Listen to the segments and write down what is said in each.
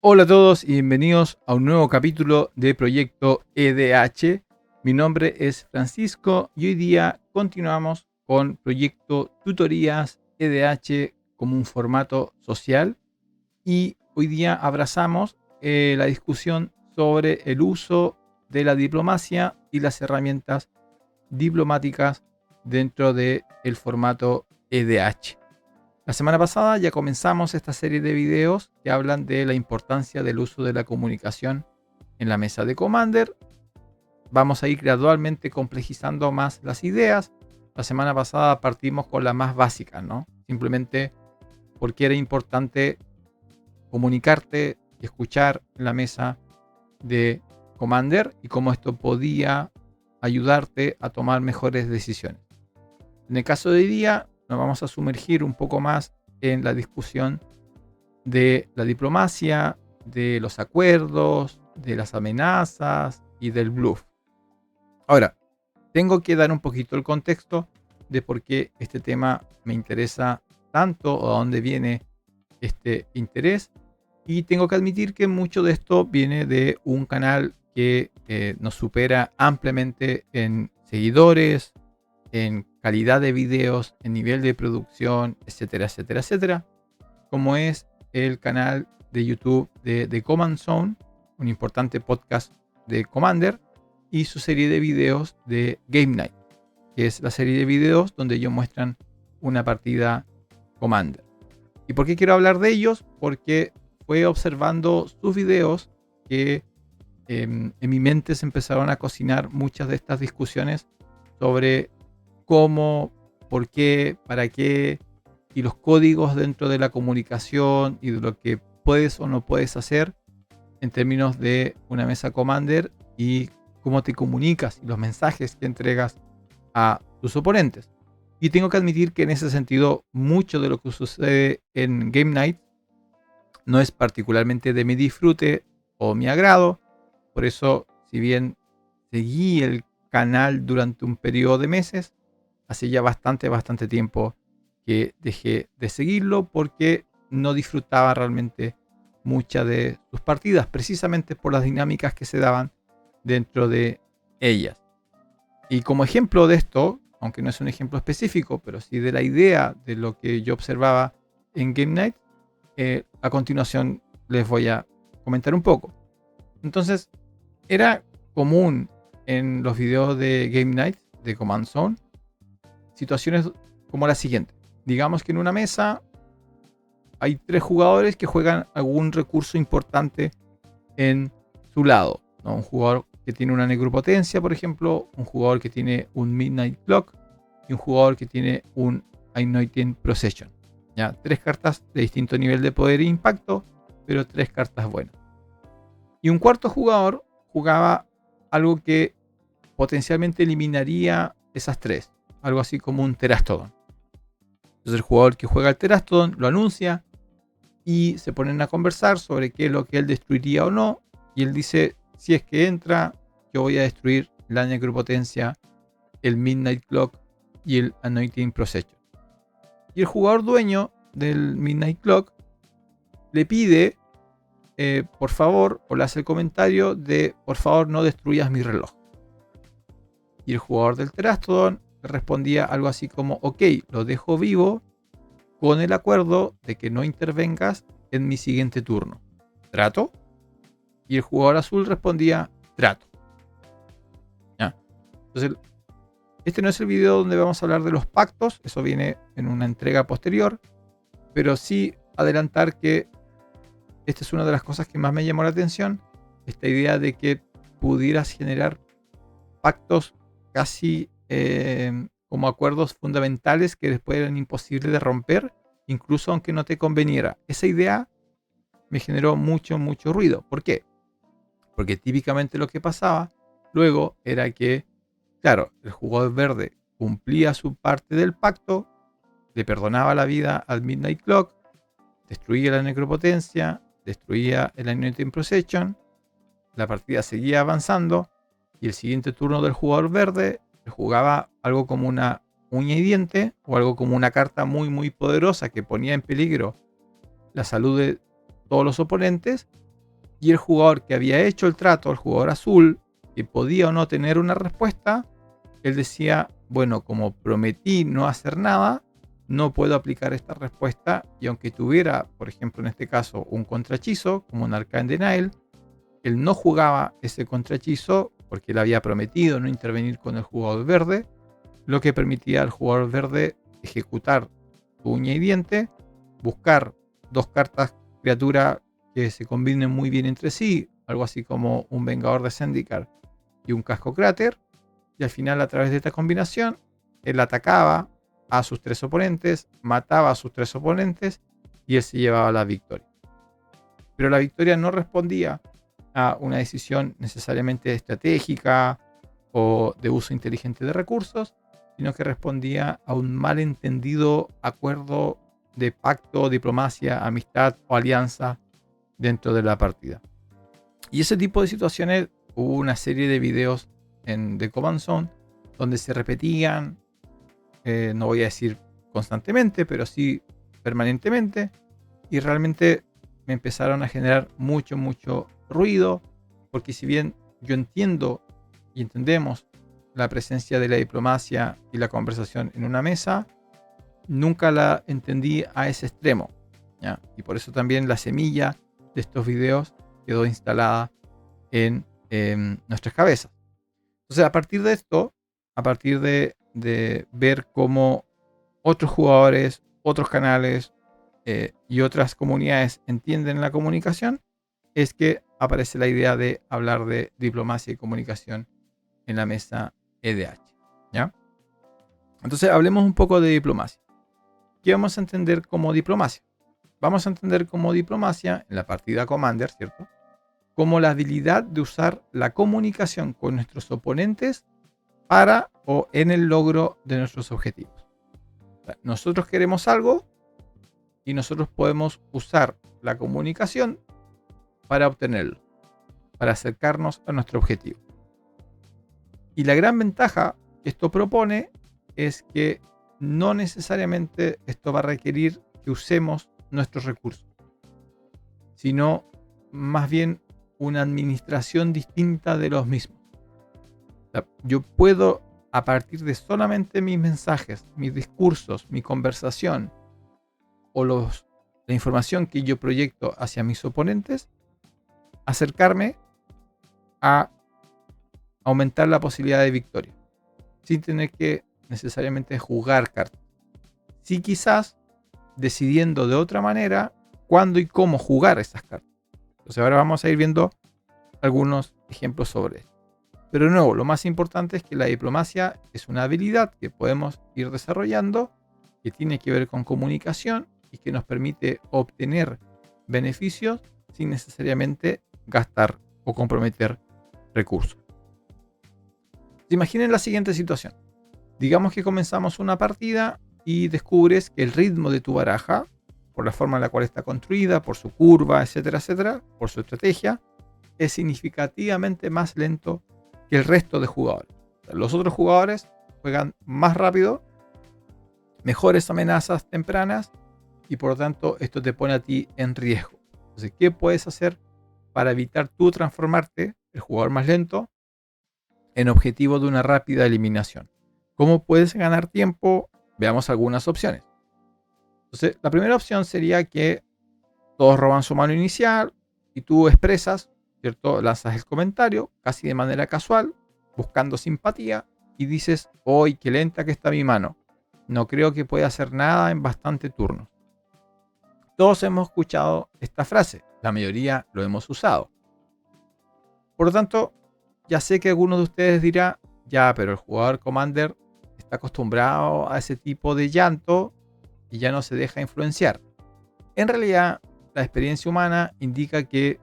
Hola a todos y bienvenidos a un nuevo capítulo de Proyecto EDH. Mi nombre es Francisco y hoy día continuamos con Proyecto Tutorías EDH como un formato social y hoy día abrazamos la discusión sobre el uso de la diplomacia y las herramientas diplomáticas dentro del formato EDH. La semana pasada ya comenzamos esta serie de videos que hablan de la importancia del uso de la comunicación en la mesa de Commander. Vamos a ir gradualmente complejizando más las ideas. La semana pasada partimos con la más básica, ¿no? Simplemente porque era importante comunicarte y escuchar en la mesa de Commander y cómo esto podía ayudarte a tomar mejores decisiones. En el caso de hoy día nos vamos a sumergir un poco más en la discusión de la diplomacia, de los acuerdos, de las amenazas y del bluff. Ahora, tengo que dar un poquito el contexto de por qué este tema me interesa tanto o a dónde viene este interés. Y tengo que admitir que mucho de esto viene de un canal que nos supera ampliamente en seguidores, en calidad de videos, en nivel de producción, etcétera, etcétera, etcétera, como es el canal de YouTube de The Command Zone, un importante podcast de Commander, y su serie de videos de Game Night, que es la serie de videos donde ellos muestran una partida Commander. ¿Y por qué quiero hablar de ellos? Porque fue observando sus videos que en mi mente se empezaron a cocinar muchas de estas discusiones sobre cómo, por qué, para qué, y los códigos dentro de la comunicación y de lo que puedes o no puedes hacer en términos de una mesa Commander y cómo te comunicas y los mensajes que entregas a tus oponentes. Y tengo que admitir que en ese sentido mucho de lo que sucede en Game Night no es particularmente de mi disfrute o mi agrado. Por eso, si bien seguí el canal durante un periodo de meses, hace ya bastante tiempo que dejé de seguirlo porque no disfrutaba realmente muchas de sus partidas, precisamente por las dinámicas que se daban dentro de ellas. Y como ejemplo de esto, aunque no es un ejemplo específico, pero sí de la idea de lo que yo observaba en Game Night, a continuación les voy a comentar un poco. Entonces, era común en los videos de Game Night de Command Zone situaciones como la siguiente. Digamos que en una mesa hay 3 jugadores que juegan algún recurso importante en su lado, ¿no? Un jugador que tiene una necropotencia, por ejemplo, un jugador que tiene un Midnight Clock y un jugador que tiene un Anointing Procession. ¿Ya? 3 cartas de distinto nivel de poder e impacto, pero 3 cartas buenas. Y un cuarto jugador jugaba algo que potencialmente eliminaría esas 3, algo así como un Terastodon. Entonces el jugador que juega el Terastodon lo anuncia y se ponen a conversar sobre qué es lo que él destruiría o no. Y él dice, si es que entra, yo voy a destruir la necropotencia, el Midnight Clock y el Anointing Procession. Y el jugador dueño del Midnight Clock le pide, por favor, o le hace el comentario de, por favor, no destruyas mi reloj. Y el jugador del Terastodon respondía algo así como, ok, lo dejo vivo con el acuerdo de que no intervengas en mi siguiente turno. ¿Trato? Y el jugador azul respondía, trato. ¿Ya? Entonces, este no es el video donde vamos a hablar de los pactos, eso viene en una entrega posterior, pero sí adelantar que esta es una de las cosas que más me llamó la atención, esta idea de que pudieras generar pactos casi como acuerdos fundamentales que después eran imposibles de romper, incluso aunque no te conveniera. Esa idea me generó mucho ruido. ¿Por qué? Porque típicamente lo que pasaba luego era que, claro, el jugador verde cumplía su parte del pacto, le perdonaba la vida al Midnight Clock, destruía la necropotencia, destruía el Anointing Procession, la partida seguía avanzando y el siguiente turno del jugador verde jugaba algo como una uña y diente o algo como una carta muy poderosa que ponía en peligro la salud de todos los oponentes Y el jugador que había hecho el trato, el jugador azul, que podía o no tener una respuesta, él decía, bueno, como prometí no hacer nada, no puedo aplicar esta respuesta, y aunque tuviera, por ejemplo, en este caso, un contrahechizo, como un Arcane Denial, él no jugaba ese contrahechizo porque él había prometido no intervenir con el jugador verde, lo que permitía al jugador verde ejecutar su uña y diente, buscar dos cartas criatura que se combinen muy bien entre sí, algo así como un Vengador de Zendikar y un Casco Cráter, y al final, a través de esta combinación, él atacaba a sus 3 oponentes, mataba a sus 3 oponentes y él se llevaba la victoria. Pero la victoria no respondía a una decisión necesariamente estratégica o de uso inteligente de recursos, sino que respondía a un malentendido acuerdo de pacto, diplomacia, amistad o alianza dentro de la partida. Y ese tipo de situaciones, hubo una serie de videos en The Command Zone donde se repetían, no voy a decir constantemente, pero sí permanentemente, y realmente me empezaron a generar mucho ruido, porque si bien yo entiendo y entendemos la presencia de la diplomacia y la conversación en una mesa, nunca la entendí a ese extremo, ¿ya? Y por eso también la semilla de estos videos quedó instalada en nuestras cabezas. Entonces, a partir de esto, a partir de ver cómo otros jugadores, otros canales y otras comunidades entienden la comunicación, es que aparece la idea de hablar de diplomacia y comunicación en la mesa EDH, ¿ya? Entonces, hablemos un poco de diplomacia. ¿Qué vamos a entender como diplomacia? Vamos a entender como diplomacia, en la partida Commander, ¿cierto?, como la habilidad de usar la comunicación con nuestros oponentes para o en el logro de nuestros objetivos. O sea, nosotros queremos algo y nosotros podemos usar la comunicación para obtenerlo, para acercarnos a nuestro objetivo. Y la gran ventaja que esto propone es que no necesariamente esto va a requerir que usemos nuestros recursos, sino más bien una administración distinta de los mismos. O sea, yo puedo, a partir de solamente mis mensajes, mis discursos, mi conversación o la información que yo proyecto hacia mis oponentes, acercarme a aumentar la posibilidad de victoria, sin tener que necesariamente jugar cartas. Sí, quizás decidiendo de otra manera cuándo y cómo jugar esas cartas. Entonces ahora vamos a ir viendo algunos ejemplos sobre esto. Pero de nuevo, lo más importante es que la diplomacia es una habilidad que podemos ir desarrollando, que tiene que ver con comunicación y que nos permite obtener beneficios sin necesariamente gastar o comprometer recursos. Imaginen la siguiente situación. Digamos que comenzamos una partida y descubres que el ritmo de tu baraja, por la forma en la cual está construida, por su curva, etcétera, por su estrategia, es significativamente más lento que el resto de jugadores. Los otros jugadores juegan más rápido, mejores amenazas tempranas, y por lo tanto esto te pone a ti en riesgo. Entonces, ¿qué puedes hacer para evitar tú transformarte, el jugador más lento, en objetivo de una rápida eliminación? ¿Cómo puedes ganar tiempo? Veamos algunas opciones. Entonces, la primera opción sería que todos roban su mano inicial y tú expresas, ¿cierto? Lanzas el comentario casi de manera casual, buscando simpatía, y dices: ¡Uy, qué lenta que está mi mano! No creo que pueda hacer nada en bastante turnos. Todos hemos escuchado esta frase, la mayoría lo hemos usado. Por lo tanto, ya sé que alguno de ustedes dirá: ya, pero el jugador Commander está acostumbrado a ese tipo de llanto y ya no se deja influenciar. En realidad, la experiencia humana indica que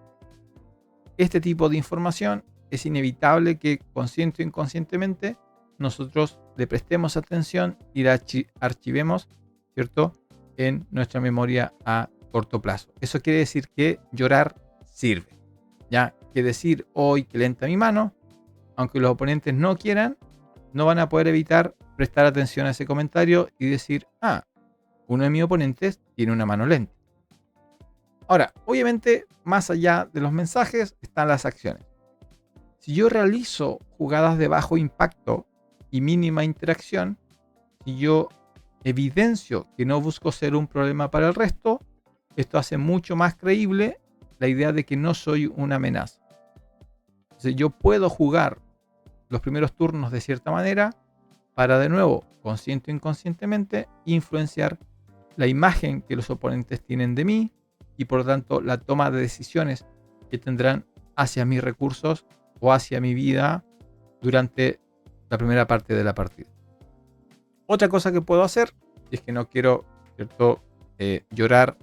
este tipo de información es inevitable que consciente o inconscientemente nosotros le prestemos atención y la archivemos, ¿cierto?, en nuestra memoria a corto plazo. Eso quiere decir que llorar sirve, ya que decir: hoy que lenta mi mano, aunque los oponentes no quieran, no van a poder evitar prestar atención a ese comentario y decir: ah, uno de mis oponentes tiene una mano lenta. Ahora, obviamente, más allá de los mensajes están las acciones. Si yo realizo jugadas de bajo impacto y mínima interacción, si yo evidencio que no busco ser un problema para el resto, esto hace mucho más creíble la idea de que no soy una amenaza. Entonces yo puedo jugar los primeros turnos de cierta manera para, de nuevo, consciente o inconscientemente, influenciar la imagen que los oponentes tienen de mí y por lo tanto la toma de decisiones que tendrán hacia mis recursos o hacia mi vida durante la primera parte de la partida. Otra cosa que puedo hacer, y es que no quiero, ¿cierto?, llorar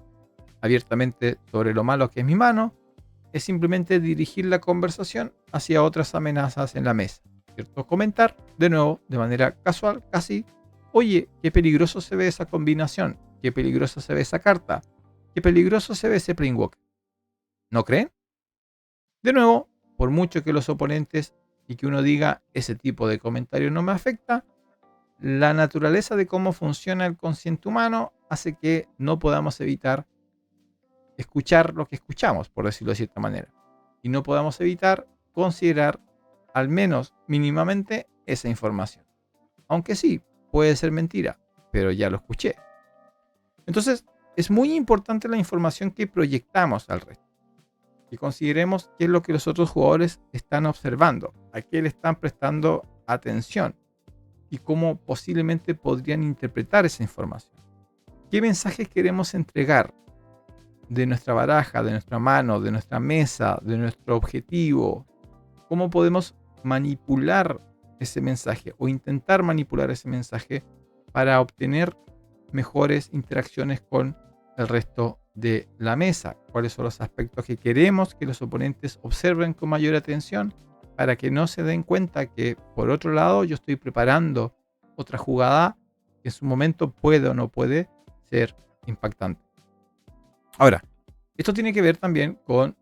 abiertamente sobre lo malo que es mi mano, es simplemente dirigir la conversación hacia otras amenazas en la mesa, ¿cierto? Comentar, de nuevo, de manera casual, casi, oye, qué peligroso se ve esa combinación, qué peligroso se ve esa carta, qué peligroso se ve ese Planeswalker. ¿No creen? De nuevo, por mucho que los oponentes y que uno diga ese tipo de comentario no me afecta, la naturaleza de cómo funciona el consciente humano hace que no podamos evitar escuchar lo que escuchamos, por decirlo de cierta manera, y no podamos evitar considerar al menos mínimamente esa información. Aunque sí, puede ser mentira, pero ya lo escuché. Entonces, es muy importante la información que proyectamos al resto, que consideremos qué es lo que los otros jugadores están observando, a qué le están prestando atención y cómo posiblemente podrían interpretar esa información. ¿Qué mensajes queremos entregar de nuestra baraja, de nuestra mano, de nuestra mesa, de nuestro objetivo? ¿Cómo podemos manipular ese mensaje o intentar manipular ese mensaje para obtener mejores interacciones con el resto de la mesa? ¿Cuáles son los aspectos que queremos que los oponentes observen con mayor atención para que no se den cuenta que, por otro lado, yo estoy preparando otra jugada que en su momento puede o no puede ser impactante? Ahora, esto tiene que ver también con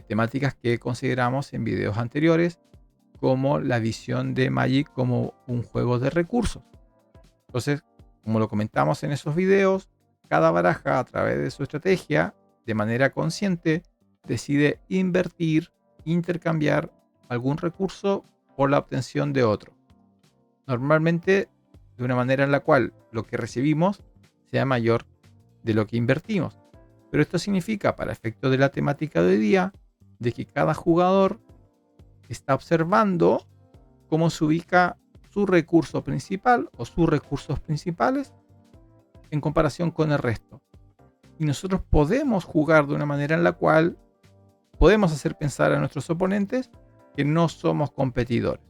temáticas que consideramos en videos anteriores, como la visión de Magic como un juego de recursos. Entonces, como lo comentamos en esos videos, cada baraja, a través de su estrategia, de manera consciente, decide invertir, intercambiar algún recurso por la obtención de otro. Normalmente de una manera en la cual lo que recibimos sea mayor de lo que invertimos. Pero esto significa, para efectos de la temática de hoy día, de que cada jugador está observando cómo se ubica su recurso principal o sus recursos principales en comparación con el resto. Y nosotros podemos jugar de una manera en la cual podemos hacer pensar a nuestros oponentes que no somos competidores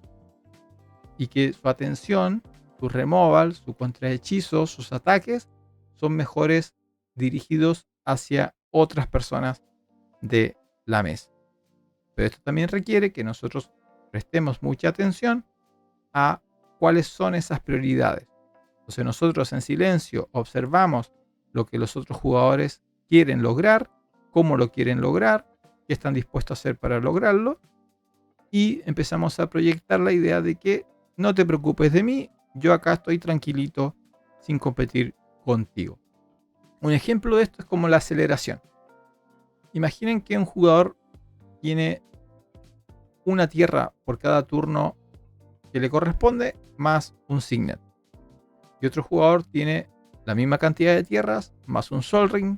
y que su atención, su removal, su contrahechizo, sus ataques son mejores dirigidos hacia otras personas de la mesa. Pero esto también requiere que nosotros prestemos mucha atención a cuáles son esas prioridades. Entonces nosotros en silencio observamos lo que los otros jugadores quieren lograr, cómo lo quieren lograr, qué están dispuestos a hacer para lograrlo, y empezamos a proyectar la idea de que no te preocupes de mí, yo acá estoy tranquilito sin competir contigo. Un ejemplo de esto es como la aceleración. Imaginen que un jugador tiene una tierra por cada turno que le corresponde más un Signet. Y otro jugador tiene la misma cantidad de tierras más un Sol Ring.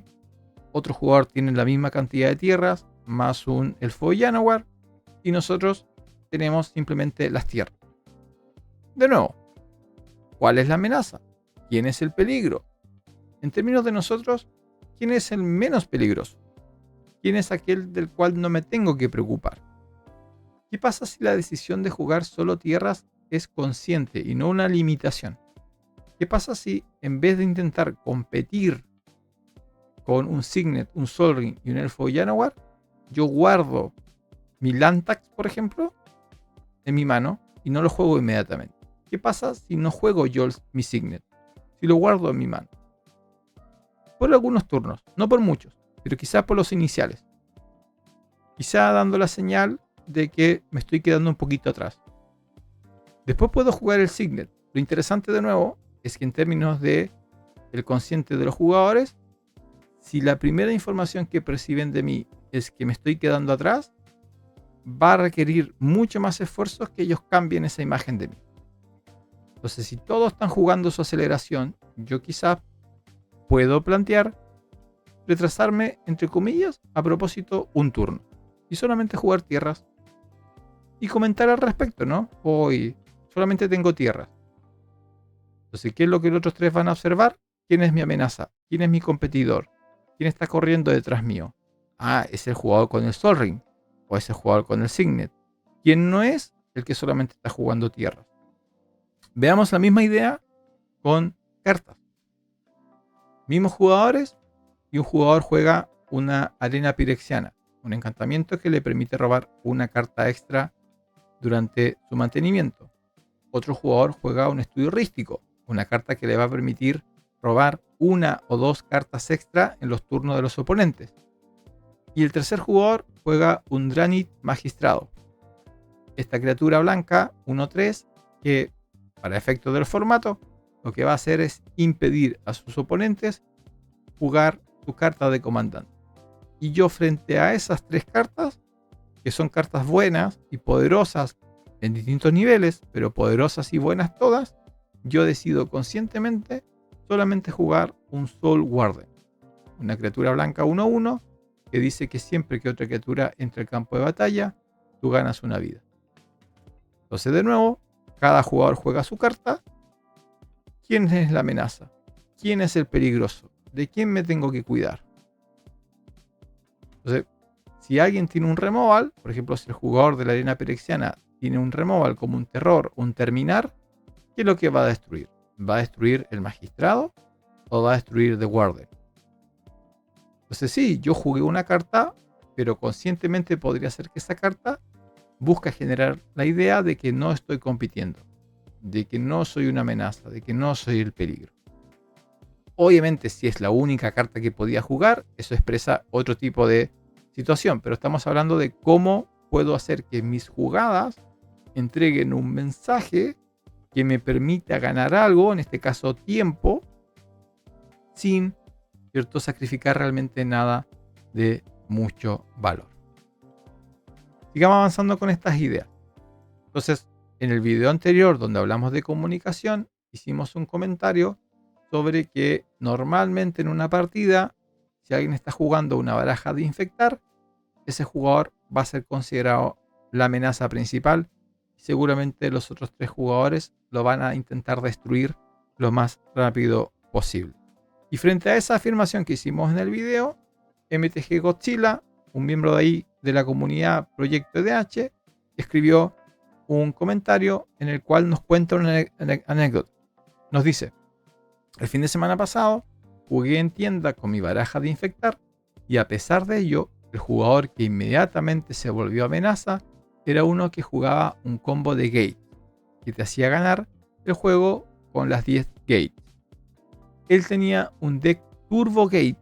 Otro jugador tiene la misma cantidad de tierras más un Elfo de Llanowar. Y nosotros tenemos simplemente las tierras. De nuevo, ¿cuál es la amenaza? ¿Quién es el peligro? En términos de nosotros, ¿quién es el menos peligroso? ¿Quién es aquel del cual no me tengo que preocupar? ¿Qué pasa si la decisión de jugar solo tierras es consciente y no una limitación? ¿Qué pasa si en vez de intentar competir con un Signet, un Sol Ring y un Elfo de Llanowar, yo guardo mi Lantax, por ejemplo, en mi mano y no lo juego inmediatamente? ¿Qué pasa si no juego yo mi Signet? Si lo guardo en mi mano. Por algunos turnos, no por muchos, pero quizás por los iniciales. Quizá dando la señal de que me estoy quedando un poquito atrás. Después puedo jugar el Signet. Lo interesante de nuevo es que en términos de el consciente de los jugadores, si la primera información que perciben de mí es que me estoy quedando atrás, va a requerir mucho más esfuerzos que ellos cambien esa imagen de mí. Entonces, si todos están jugando su aceleración, yo quizás puedo plantear retrasarme, entre comillas, a propósito, un turno. Y solamente jugar tierras. Y comentar al respecto, ¿no? Hoy solamente tengo tierras. Entonces, ¿qué es lo que los otros tres van a observar? ¿Quién es mi amenaza? ¿Quién es mi competidor? ¿Quién está corriendo detrás mío? Ah, es el jugador con el Sol Ring. O es el jugador con el Signet. ¿Quién no es? El que solamente está jugando tierras. Veamos la misma idea con cartas. Mismos jugadores y un jugador juega una arena pirexiana, un encantamiento que le permite robar una carta extra durante su mantenimiento. Otro jugador juega un estudio rístico, una carta que le va a permitir robar una o dos cartas extra en los turnos de los oponentes. Y el tercer jugador juega un Dranith magistrado. Esta criatura blanca, 1/3, que para efectos del formato, lo que va a hacer es impedir a sus oponentes jugar su carta de comandante. Y yo, frente a esas tres cartas, que son cartas buenas y poderosas en distintos niveles, pero poderosas y buenas todas, yo decido conscientemente solamente jugar un Soul Warden, una criatura blanca 1/1 que dice que siempre que otra criatura entre al campo de batalla, tú ganas una vida. Entonces, de nuevo, cada jugador juega su carta. ¿Quién es la amenaza? ¿Quién es el peligroso? ¿De quién me tengo que cuidar? Entonces, si alguien tiene un removal, por ejemplo, si el jugador de la arena pirexiana tiene un removal como un terror, un terminar, ¿qué es lo que va a destruir? ¿Va a destruir el magistrado o va a destruir The Warden? Entonces sí, yo jugué una carta, pero conscientemente podría ser que esa carta busca generar la idea de que no estoy compitiendo, de que no soy una amenaza, de que no soy el peligro. Obviamente, si es la única carta que podía jugar, eso expresa otro tipo de situación, pero estamos hablando de cómo puedo hacer que mis jugadas entreguen un mensaje que me permita ganar algo, en este caso tiempo, sin, ¿cierto?, sacrificar realmente nada de mucho valor. Sigamos avanzando con estas ideas. Entonces, en el video anterior, donde hablamos de comunicación, hicimos un comentario sobre que normalmente en una partida, si alguien está jugando una baraja de infectar, ese jugador va a ser considerado la amenaza principal y seguramente los otros tres jugadores lo van a intentar destruir lo más rápido posible. Y frente a esa afirmación que hicimos en el video, MTG Godzilla, un miembro de ahí de la comunidad Proyecto EDH, escribió un comentario en el cual nos cuenta una anécdota. Nos dice: el fin de semana pasado jugué en tienda con mi baraja de infectar y a pesar de ello, el jugador que inmediatamente se volvió amenaza era uno que jugaba un combo de gate que te hacía ganar el juego con las 10 gates. Él tenía un deck Turbo Gate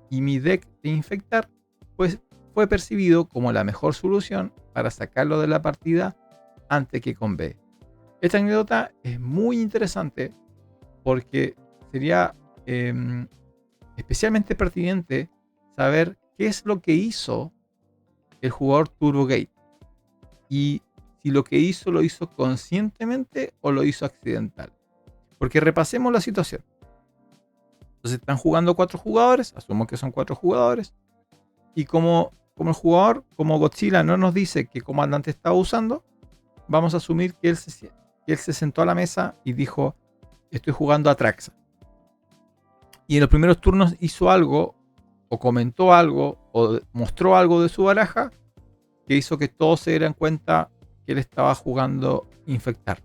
y mi deck de infectar pues fue percibido como la mejor solución para sacarlo de la partida antes que con B. Esta anécdota es muy interesante porque sería especialmente pertinente saber qué es lo que hizo el jugador Turbo Gate y si lo que hizo lo hizo conscientemente o lo hizo accidental. Porque repasemos la situación. Entonces están jugando 4 jugadores, asumo que son 4 jugadores, y como el jugador, como Godzilla no nos dice qué comandante está usando, vamos a asumir que él se sentó a la mesa y dijo: estoy jugando a Traxa. Y en los primeros turnos hizo algo, o comentó algo, o mostró algo de su baraja, que hizo que todos se dieran cuenta que él estaba jugando infectar.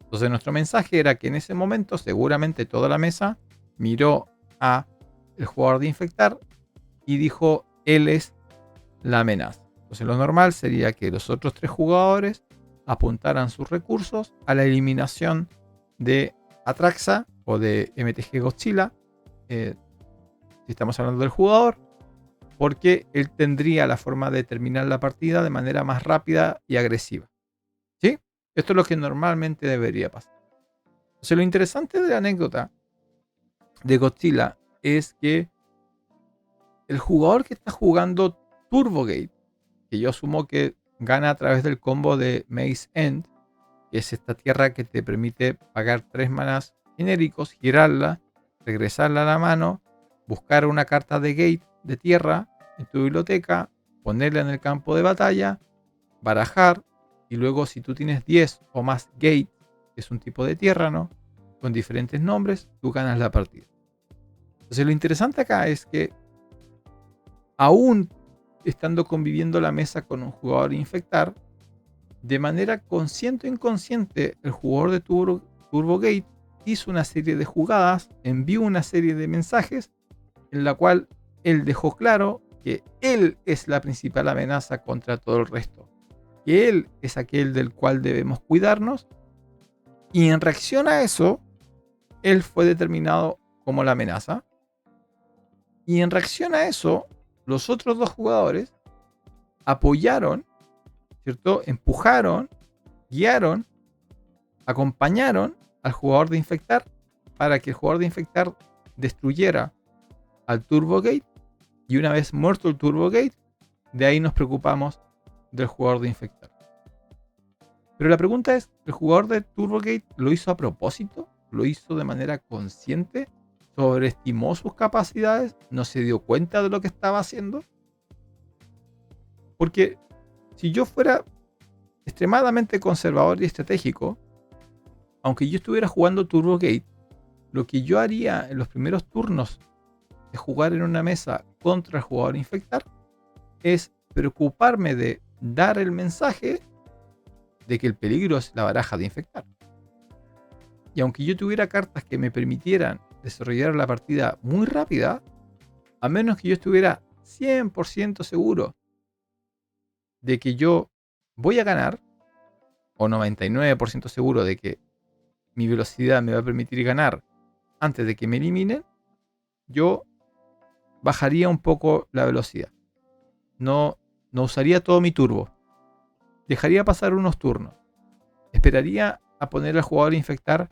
Entonces nuestro mensaje era que en ese momento seguramente toda la mesa miró a el jugador de infectar y dijo: él es la amenaza. Entonces lo normal sería que los otros 3 jugadores apuntaran sus recursos a la eliminación de Atraxa o de MTG Godzilla, si estamos hablando del jugador, porque él tendría la forma de terminar la partida de manera más rápida y agresiva. ¿Sí? Esto es lo que normalmente debería pasar. Entonces lo interesante de la anécdota de Godzilla es que el jugador que está jugando Turbogate, que yo asumo que gana a través del combo de Maze End, que es esta tierra que te permite pagar 3 manás genéricos, girarla, regresarla a la mano, buscar una carta de gate de tierra en tu biblioteca, ponerla en el campo de batalla, barajar, y luego si tú tienes 10 o más gate, que es un tipo de tierra, ¿no? Con diferentes nombres, tú ganas la partida. Entonces lo interesante acá es que aún estando conviviendo la mesa con un jugador infectar, de manera consciente o inconsciente, el jugador de Turbogate hizo una serie de jugadas, envió una serie de mensajes en la cual él dejó claro que él es la principal amenaza contra todo el resto, que él es aquel del cual debemos cuidarnos, y en reacción a eso, él fue determinado como la amenaza, y en reacción a eso, los otros dos jugadores apoyaron, ¿cierto? Empujaron, guiaron, acompañaron al jugador de infectar para que el jugador de infectar destruyera al Turbogate, y una vez muerto el Turbogate, de ahí nos preocupamos del jugador de infectar. Pero la pregunta es, ¿el jugador de Turbogate lo hizo a propósito? ¿Lo hizo de manera consciente? ¿Sobreestimó sus capacidades? ¿No se dio cuenta de lo que estaba haciendo? Porque si yo fuera extremadamente conservador y estratégico, aunque yo estuviera jugando Turbogate, lo que yo haría en los primeros turnos de jugar en una mesa contra el jugador infectar es preocuparme de dar el mensaje de que el peligro es la baraja de infectar. Y aunque yo tuviera cartas que me permitieran desarrollar la partida muy rápida, a menos que yo estuviera 100% seguro de que yo voy a ganar, o 99% seguro de que mi velocidad me va a permitir ganar antes de que me eliminen, yo bajaría un poco la velocidad. No usaría todo mi turbo. Dejaría pasar unos turnos. Esperaría a poner al jugador a infectar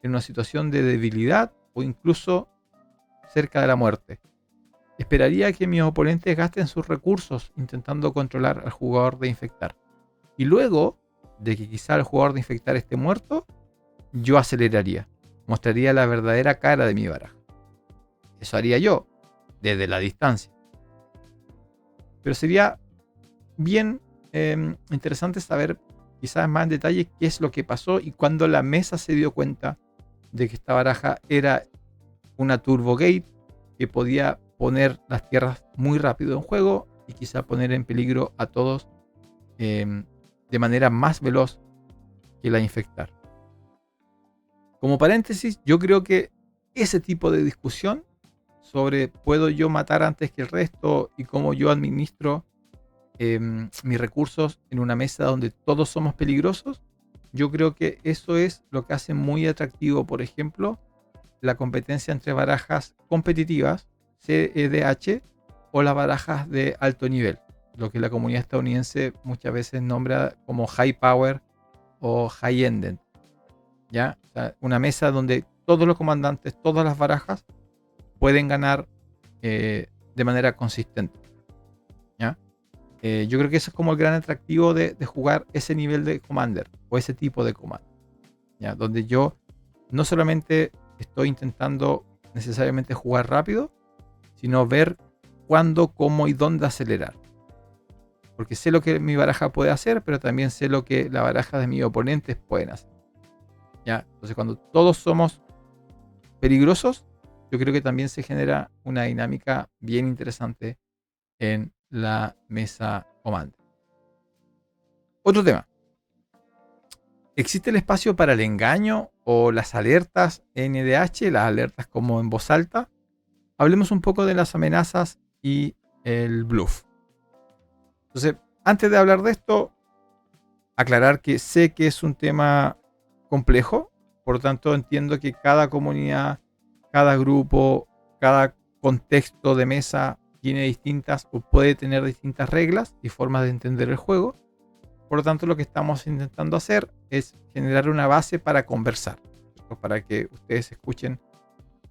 en una situación de debilidad o incluso cerca de la muerte. Esperaría que mis oponentes gasten sus recursos intentando controlar al jugador de infectar. Y luego de que quizá el jugador de infectar esté muerto, yo aceleraría. Mostraría la verdadera cara de mi baraja. Eso haría yo, desde la distancia. Pero sería bien interesante saber quizás más en detalle qué es lo que pasó y cuando la mesa se dio cuenta de que esta baraja era una Turbogate que podía poner las tierras muy rápido en juego y quizá poner en peligro a todos de manera más veloz que la infectar. Como paréntesis, yo creo que ese tipo de discusión sobre puedo yo matar antes que el resto y cómo yo administro mis recursos en una mesa donde todos somos peligrosos, yo creo que eso es lo que hace muy atractivo, por ejemplo, la competencia entre barajas competitivas, CEDH, o las barajas de alto nivel, lo que la comunidad estadounidense muchas veces nombra como high power o high ended, ¿ya? O sea, una mesa donde todos los comandantes, todas las barajas pueden ganar de manera consistente, ¿ya? Yo creo que eso es como el gran atractivo de jugar ese nivel de Commander o ese tipo de Commander, ¿ya? Donde yo no solamente estoy intentando necesariamente jugar rápido, sino ver cuándo, cómo y dónde acelerar. Porque sé lo que mi baraja puede hacer, pero también sé lo que la baraja de mis oponentes pueden hacer, ¿ya? Entonces cuando todos somos peligrosos, yo creo que también se genera una dinámica bien interesante en la mesa Commander. Otro tema. ¿Existe el espacio para el engaño o las alertas NDH, las alertas como en voz alta? Hablemos un poco de las amenazas y el bluff. Entonces, antes de hablar de esto, aclarar que sé que es un tema complejo, por lo tanto entiendo que cada comunidad, cada grupo, cada contexto de mesa tiene distintas o puede tener distintas reglas y formas de entender el juego. Por lo tanto, lo que estamos intentando hacer es generar una base para conversar, ¿cierto? Para que ustedes escuchen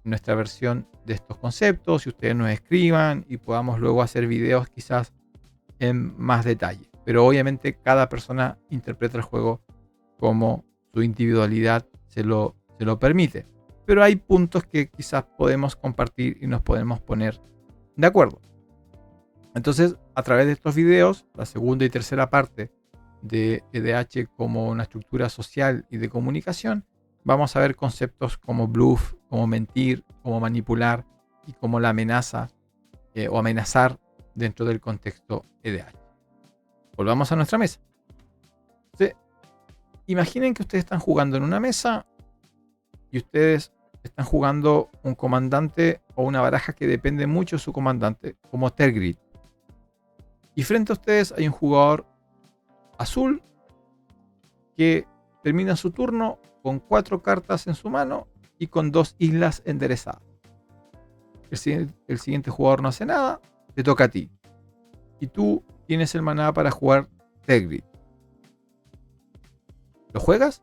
nuestra versión de estos conceptos y ustedes nos escriban y podamos luego hacer videos quizás en más detalle. Pero obviamente cada persona interpreta el juego como su individualidad se lo permite. Pero hay puntos que quizás podemos compartir y nos podemos poner de acuerdo. Entonces, a través de estos videos, la segunda y tercera parte de EDH como una estructura social y de comunicación, vamos a ver conceptos como bluff, como mentir, como manipular y como la amenaza o amenazar dentro del contexto EDH. Volvamos a nuestra mesa. Entonces, imaginen que ustedes están jugando en una mesa y ustedes están jugando un comandante o una baraja que depende mucho de su comandante, como Tergrid. Y frente a ustedes hay un jugador azul que termina su turno con 4 cartas en su mano y con 2 islas enderezadas. El siguiente jugador no hace nada, te toca a ti. Y tú tienes el maná para jugar Tergrid. ¿Lo juegas?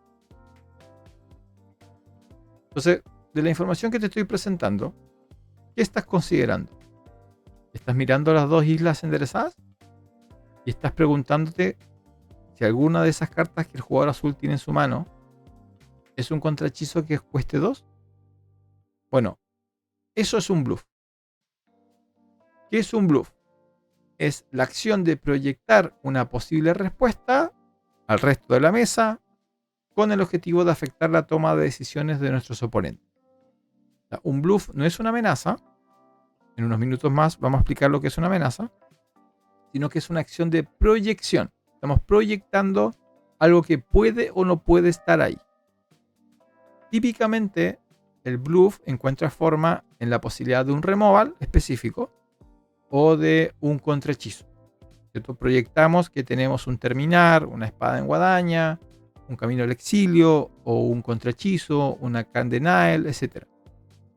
Entonces, de la información que te estoy presentando, ¿qué estás considerando? ¿Estás mirando las 2 islas enderezadas? Y estás preguntándote si alguna de esas cartas que el jugador azul tiene en su mano es un contrahechizo que cueste 2. Bueno, eso es un bluff. ¿Qué es un bluff? Es la acción de proyectar una posible respuesta al resto de la mesa con el objetivo de afectar la toma de decisiones de nuestros oponentes. O sea, un bluff no es una amenaza. En unos minutos más vamos a explicar lo que es una amenaza, sino que es una acción de proyección. Estamos proyectando algo que puede o no puede estar ahí. Típicamente, el bluff encuentra forma en la posibilidad de un removal específico o de un contrahechizo. ¿Cierto? Proyectamos que tenemos un terminar, una espada en guadaña, un camino al exilio o un contrahechizo, una Candenael, etc.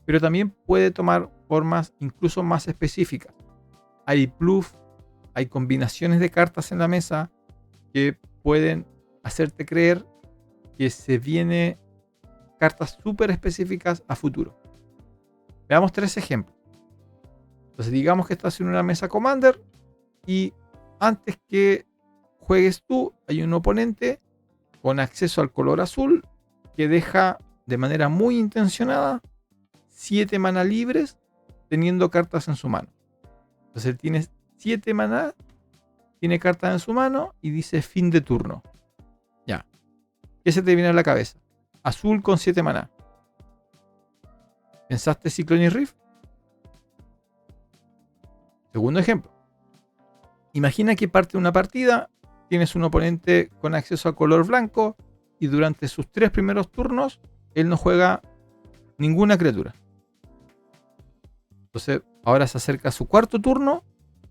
Pero también puede tomar formas incluso más específicas. Hay bluff, hay combinaciones de cartas en la mesa que pueden hacerte creer que se viene cartas súper específicas a futuro. Veamos 3 ejemplos. Entonces digamos que estás en una mesa Commander y antes que juegues tú hay un oponente con acceso al color azul que deja de manera muy intencionada 7 maná libres teniendo cartas en su mano. Entonces él tiene 7 maná, tiene cartas en su mano y dice fin de turno. Ya. ¿Qué se te viene a la cabeza? Azul con 7 maná. ¿Pensaste Cyclonic Rift? Segundo ejemplo. Imagina que parte de una partida, tienes un oponente con acceso a color blanco y durante sus 3 primeros turnos él no juega ninguna criatura. Entonces ahora se acerca a su cuarto turno,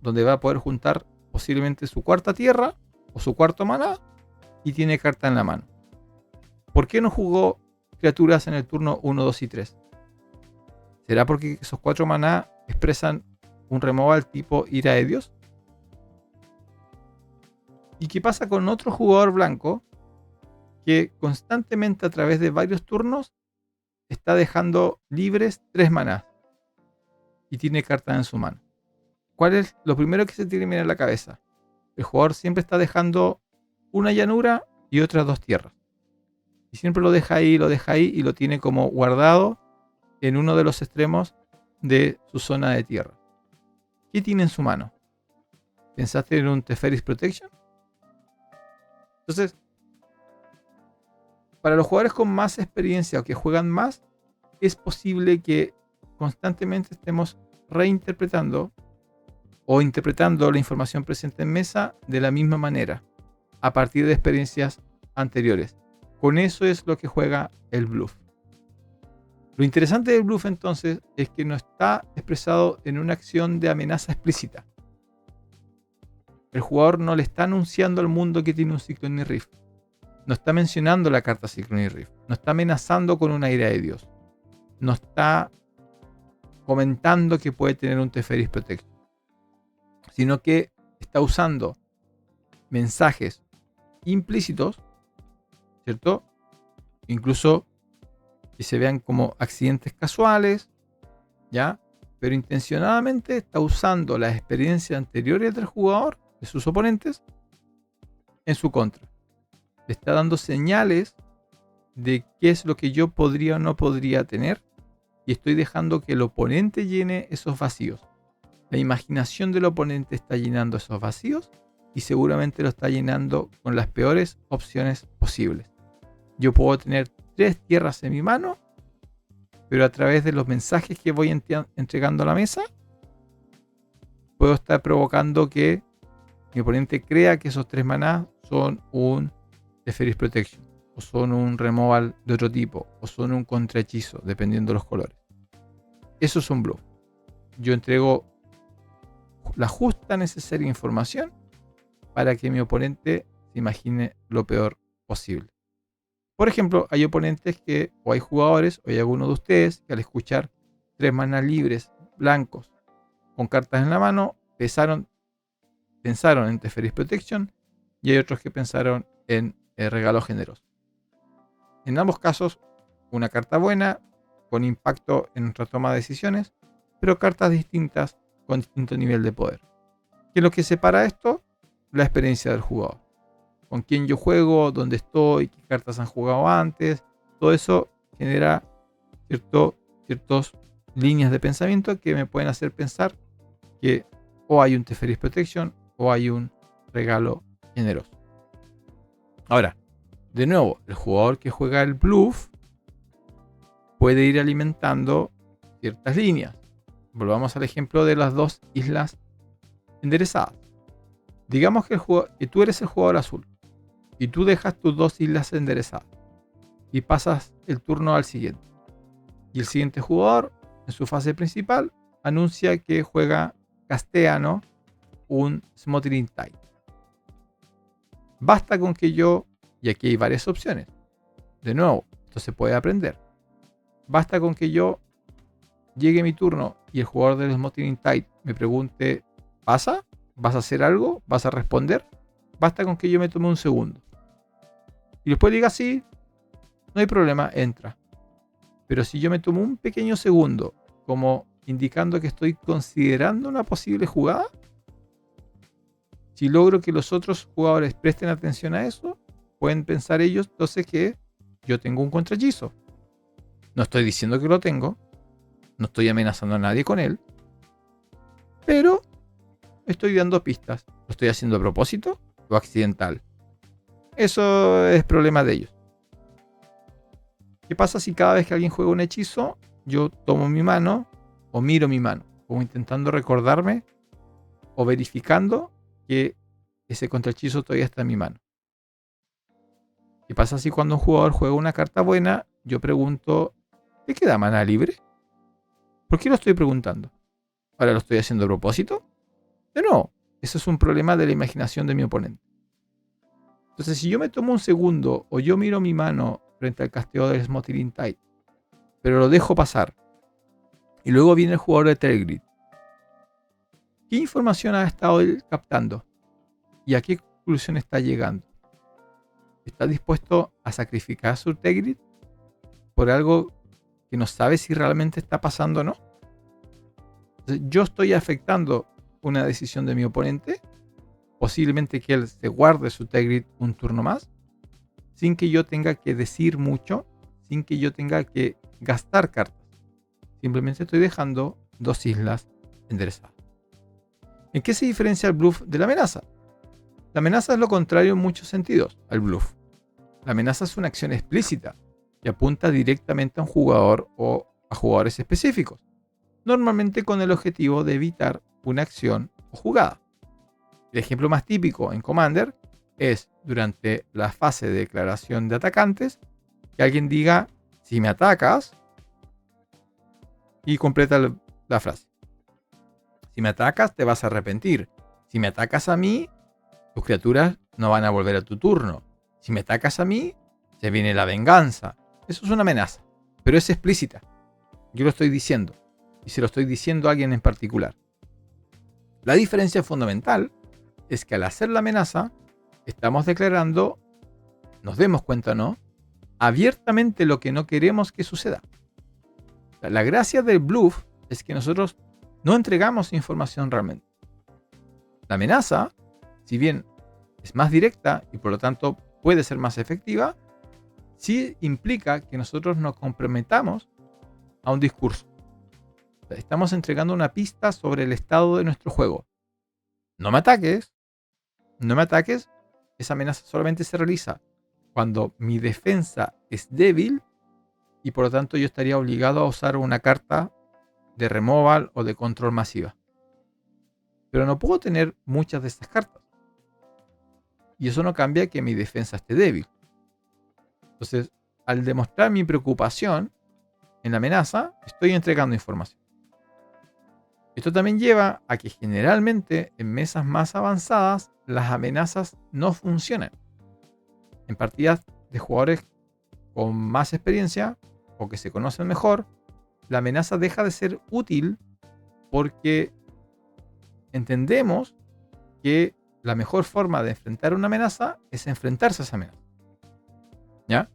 donde va a poder juntar posiblemente su cuarta tierra o su cuarto maná y tiene carta en la mano. ¿Por qué no jugó criaturas en el turno 1, 2 y 3? ¿Será porque esos 4 maná expresan un removal tipo ira de Dios? ¿Y qué pasa con otro jugador blanco que constantemente a través de varios turnos está dejando libres 3 maná y tiene cartas en su mano? ¿Cuál es lo primero que se tiene que mirar en la cabeza? El jugador siempre está dejando una llanura y otras 2 tierras. Y siempre lo deja ahí y lo tiene como guardado en uno de los extremos de su zona de tierra. ¿Qué tiene en su mano? ¿Pensaste en un Teferi's Protection? Entonces, para los jugadores con más experiencia o que juegan más, es posible que constantemente estemos reinterpretando o interpretando la información presente en mesa de la misma manera, a partir de experiencias anteriores. Con eso es lo que juega el bluff. Lo interesante del bluff entonces es que no está expresado en una acción de amenaza explícita. El jugador no le está anunciando al mundo que tiene un Cyclonic Rift. No está mencionando la carta Cyclonic Rift. No está amenazando con una ira de Dios. No está comentando que puede tener un Teferi's Protection. Sino que está usando mensajes implícitos, ¿cierto? Incluso que se vean como accidentes casuales ¿ya? Pero intencionadamente está usando las experiencias anteriores del jugador, de sus oponentes, en su contra. Le está dando señales de qué es lo que yo podría o no podría tener, y estoy dejando que el oponente llene esos vacíos. La imaginación del oponente está llenando esos vacíos y seguramente lo está llenando con las peores opciones posibles. Yo puedo tener 3 tierras en mi mano, pero a través de los mensajes que voy entregando a la mesa, puedo estar provocando que mi oponente crea que esos 3 manás son un Teferi's Protection, o son un removal de otro tipo, o son un contrahechizo, dependiendo de los colores. Eso es un bluff. Yo entrego la justa necesaria información para que mi oponente se imagine lo peor posible. Por ejemplo, hay oponentes que, o hay jugadores, o hay algunos de ustedes que al escuchar 3 manas libres, blancos, con cartas en la mano, pensaron en Teferi's Protection, y hay otros que pensaron en el regalo generoso. En ambos casos, una carta buena, con impacto en nuestra toma de decisiones, pero cartas distintas con distinto nivel de poder. ¿Qué es lo que separa esto? La experiencia del jugador. Con quién yo juego, dónde estoy, qué cartas han jugado antes. Todo eso genera ciertas líneas de pensamiento que me pueden hacer pensar que o hay un Teferi's Protection o hay un regalo generoso. Ahora, de nuevo, el jugador que juega el bluff puede ir alimentando ciertas líneas. Volvamos al ejemplo de las 2 islas enderezadas. Digamos que tú eres el jugador azul y tú dejas tus 2 islas enderezadas y pasas el turno al siguiente. Y el siguiente jugador, en su fase principal, anuncia que juega castellano un Smothering Tide. Basta con que yo, y aquí hay varias opciones, de nuevo, esto se puede aprender. Basta con que yo llegue mi turno y el jugador del Smothering Tide me pregunte, ¿pasa? ¿Vas a hacer algo? ¿Vas a responder? Basta con que yo me tome un segundo. Y después diga sí, no hay problema, entra. Pero si yo me tomo un pequeño segundo, como indicando que estoy considerando una posible jugada, si logro que los otros jugadores presten atención a eso, pueden pensar ellos entonces que yo tengo un contrahechizo. No estoy diciendo que lo tengo, no estoy amenazando a nadie con él, pero estoy dando pistas. ¿Lo estoy haciendo a propósito o accidental? Eso es problema de ellos. ¿Qué pasa si cada vez que alguien juega un hechizo, yo tomo mi mano o miro mi mano, como intentando recordarme o verificando que ese contrahechizo todavía está en mi mano? ¿Qué pasa si cuando un jugador juega una carta buena, yo pregunto, ¿te queda mana libre? ¿Por qué lo estoy preguntando? ¿Ahora lo estoy haciendo a propósito? De nuevo, eso es un problema de la imaginación de mi oponente. Entonces, si yo me tomo un segundo o yo miro mi mano frente al casteo del Smothering Tide, pero lo dejo pasar, y luego viene el jugador de Tergrid, ¿qué información ha estado él captando? ¿Y a qué conclusión está llegando? ¿Está dispuesto a sacrificar su Tergrid por algo que no sabe si realmente está pasando o no? Entonces, yo estoy afectando una decisión de mi oponente, posiblemente que él se guarde su Tergrid un turno más, sin que yo tenga que decir mucho, sin que yo tenga que gastar cartas. Simplemente estoy dejando 2 islas enderezadas. ¿En qué se diferencia el bluff de la amenaza? La amenaza es lo contrario en muchos sentidos al bluff. La amenaza es una acción explícita que apunta directamente a un jugador o a jugadores específicos, normalmente con el objetivo de evitar una acción o jugada. El ejemplo más típico en Commander es durante la fase de declaración de atacantes, que alguien diga, si me atacas, y completa la frase. Si me atacas, te vas a arrepentir. Si me atacas a mí, tus criaturas no van a volver a tu turno. Si me atacas a mí, se viene la venganza. Eso es una amenaza, pero es explícita. Yo lo estoy diciendo, y se lo estoy diciendo a alguien en particular. La diferencia fundamental es que al hacer la amenaza, estamos declarando, nos demos cuenta o no, abiertamente lo que no queremos que suceda. La gracia del bluff es que nosotros no entregamos información realmente. La amenaza, si bien es más directa y por lo tanto puede ser más efectiva, sí implica que nosotros nos comprometamos a un discurso. O sea, estamos entregando una pista sobre el estado de nuestro juego. No me ataques, no me ataques. Esa amenaza solamente se realiza cuando mi defensa es débil y por lo tanto yo estaría obligado a usar una carta de removal o de control masiva. Pero no puedo tener muchas de estas cartas. Y eso no cambia que mi defensa esté débil. Entonces, al demostrar mi preocupación en la amenaza, estoy entregando información. Esto también lleva a que generalmente en mesas más avanzadas las amenazas no funcionan. En partidas de jugadores con más experiencia o que se conocen mejor, la amenaza deja de ser útil porque entendemos que la mejor forma de enfrentar una amenaza es enfrentarse a esa amenaza. ¿Ya?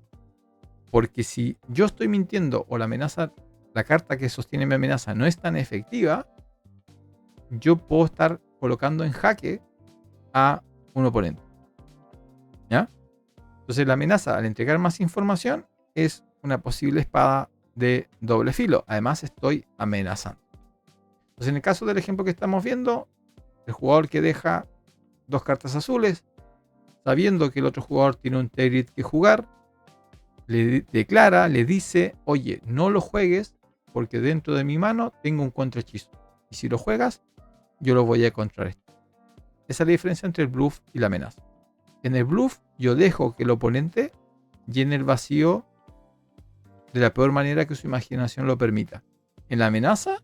Porque si yo estoy mintiendo o la amenaza, la carta que sostiene mi amenaza no es tan efectiva, yo puedo estar colocando en jaque a un oponente. ¿Ya? Entonces la amenaza al entregar más información es una posible espada de doble filo. Además estoy amenazando. Entonces en el caso del ejemplo que estamos viendo, el jugador que deja 2 cartas azules, sabiendo que el otro jugador tiene un Territ que jugar, le declara, le dice, oye, no lo juegues porque dentro de mi mano tengo un contrahechizo. Y si lo juegas, yo lo voy a contrarrestar. Esa es la diferencia entre el bluff y la amenaza. En el bluff, yo dejo que el oponente llene el vacío de la peor manera que su imaginación lo permita. En la amenaza,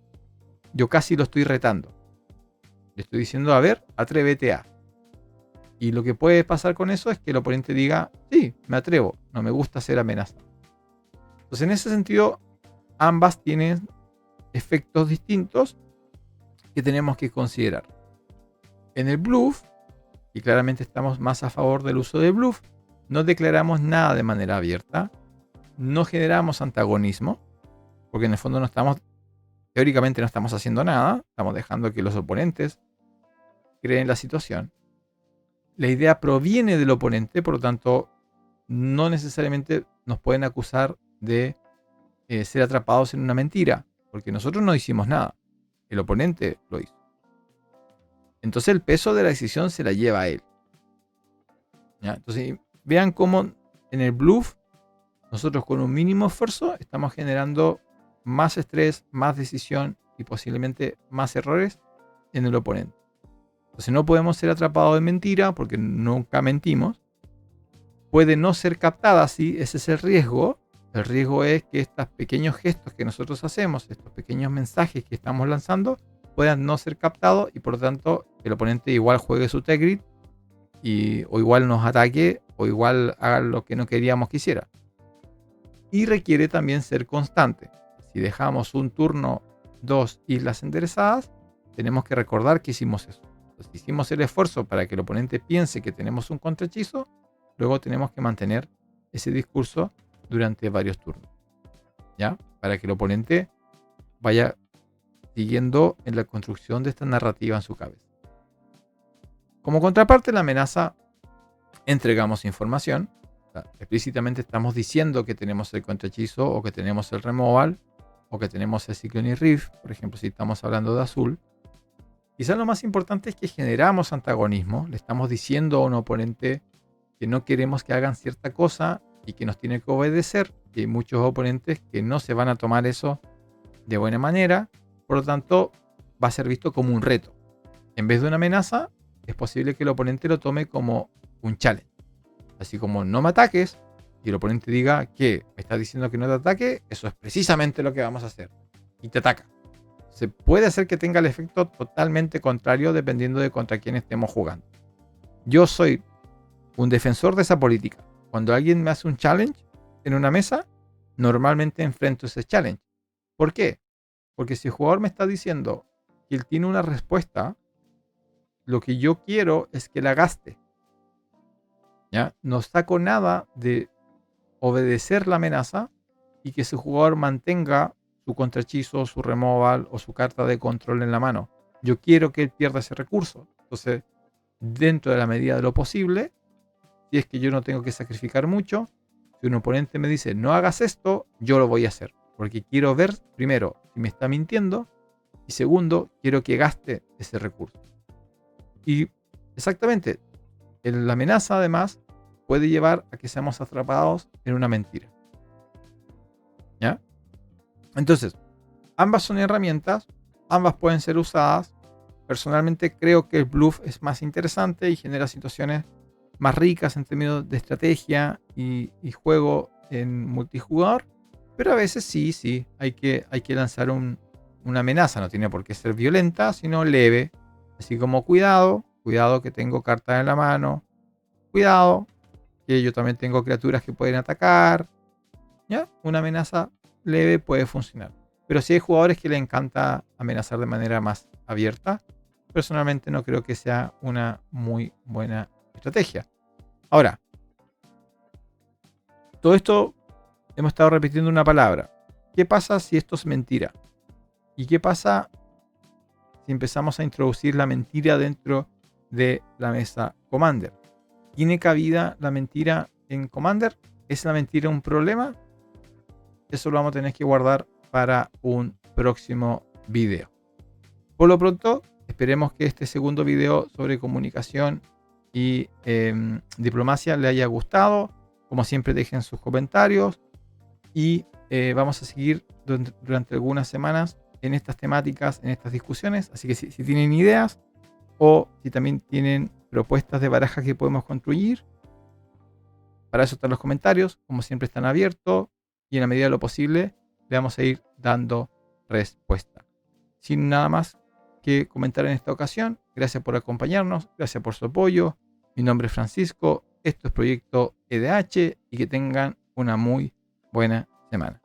yo casi lo estoy retando. Le estoy diciendo, a ver, atrévete a. Y lo que puede pasar con eso es que el oponente diga, sí, me atrevo, no me gusta ser amenaza. Entonces, en ese sentido, ambas tienen efectos distintos que tenemos que considerar. En el bluff, y claramente estamos más a favor del uso de bluff, no declaramos nada de manera abierta, no generamos antagonismo, porque en el fondo teóricamente no estamos haciendo nada, estamos dejando que los oponentes creen la situación. La idea proviene del oponente, por lo tanto, no necesariamente nos pueden acusar de ser atrapados en una mentira, porque nosotros no hicimos nada, el oponente lo hizo. Entonces el peso de la decisión se la lleva a él. ¿Ya? Entonces vean cómo en el bluff nosotros con un mínimo esfuerzo estamos generando más estrés, más decisión y posiblemente más errores en el oponente. Entonces no podemos ser atrapados en mentira porque nunca mentimos. Puede no ser captada, sí, ese es el riesgo. El riesgo es que estos pequeños gestos que nosotros hacemos, estos pequeños mensajes que estamos lanzando, puedan no ser captados y por lo tanto el oponente igual juegue su tech grid o igual nos ataque o igual haga lo que no queríamos que hiciera. Y requiere también ser constante. Si dejamos un turno, 2 islas enderezadas, tenemos que recordar que hicimos eso. Entonces, hicimos el esfuerzo para que el oponente piense que tenemos un contrahechizo, luego tenemos que mantener ese discurso durante varios turnos. ¿Ya? Para que el oponente vaya siguiendo en la construcción de esta narrativa en su cabeza. Como contraparte, la amenaza, entregamos información. O sea, explícitamente estamos diciendo que tenemos el contrahechizo o que tenemos el removal o que tenemos el Cyclonic Rift, por ejemplo, si estamos hablando de azul. Quizás lo más importante es que generamos antagonismo. Le estamos diciendo a un oponente que no queremos que hagan cierta cosa y que nos tiene que obedecer. Y hay muchos oponentes que no se van a tomar eso de buena manera. Por lo tanto, va a ser visto como un reto. En vez de una amenaza, es posible que el oponente lo tome como un challenge. Así como no me ataques y el oponente diga que me está diciendo que no te ataque, eso es precisamente lo que vamos a hacer. Y te ataca. Se puede hacer que tenga el efecto totalmente contrario dependiendo de contra quién estemos jugando. Yo soy un defensor de esa política. Cuando alguien me hace un challenge en una mesa, normalmente enfrento ese challenge. ¿Por qué? Porque si el jugador me está diciendo que él tiene una respuesta, lo que yo quiero es que la gaste. ¿Ya? No saco nada de obedecer la amenaza y que ese jugador mantenga su contrahechizo, su removal o su carta de control en la mano. Yo quiero que él pierda ese recurso. Entonces, dentro de la medida de lo posible, si es que yo no tengo que sacrificar mucho, si un oponente me dice no hagas esto, yo lo voy a hacer. Porque quiero ver, primero, si me está mintiendo, y segundo, quiero que gaste ese recurso. Y exactamente, la amenaza además puede llevar a que seamos atrapados en una mentira. ¿Ya? Entonces, ambas son herramientas, ambas pueden ser usadas. Personalmente creo que el bluff es más interesante y genera situaciones más ricas en términos de estrategia y juego en multijugador. Pero a veces sí, hay que lanzar una amenaza. No tiene por qué ser violenta, sino leve. Así como cuidado que tengo cartas en la mano. Cuidado, que yo también tengo criaturas que pueden atacar. ¿Ya? Una amenaza leve puede funcionar. Pero si hay jugadores que les encanta amenazar de manera más abierta, personalmente no creo que sea una muy buena estrategia. Ahora, todo esto hemos estado repitiendo una palabra. ¿Qué pasa si esto es mentira? ¿Y qué pasa si empezamos a introducir la mentira dentro de la mesa Commander? ¿Tiene cabida la mentira en Commander? ¿Es la mentira un problema? Eso lo vamos a tener que guardar para un próximo video. Por lo pronto, esperemos que este segundo video sobre comunicación y diplomacia le haya gustado. Como siempre, dejen sus comentarios y vamos a seguir durante algunas semanas en estas temáticas, en estas discusiones. Así que si tienen ideas o si también tienen propuestas de baraja que podemos construir, para eso están los comentarios. Como siempre, están abiertos y en la medida de lo posible le vamos a ir dando respuesta. Sin nada más que comentar en esta ocasión, gracias por acompañarnos, gracias por su apoyo. Mi nombre es Francisco, esto es Proyecto EDH y que tengan una muy buena semana.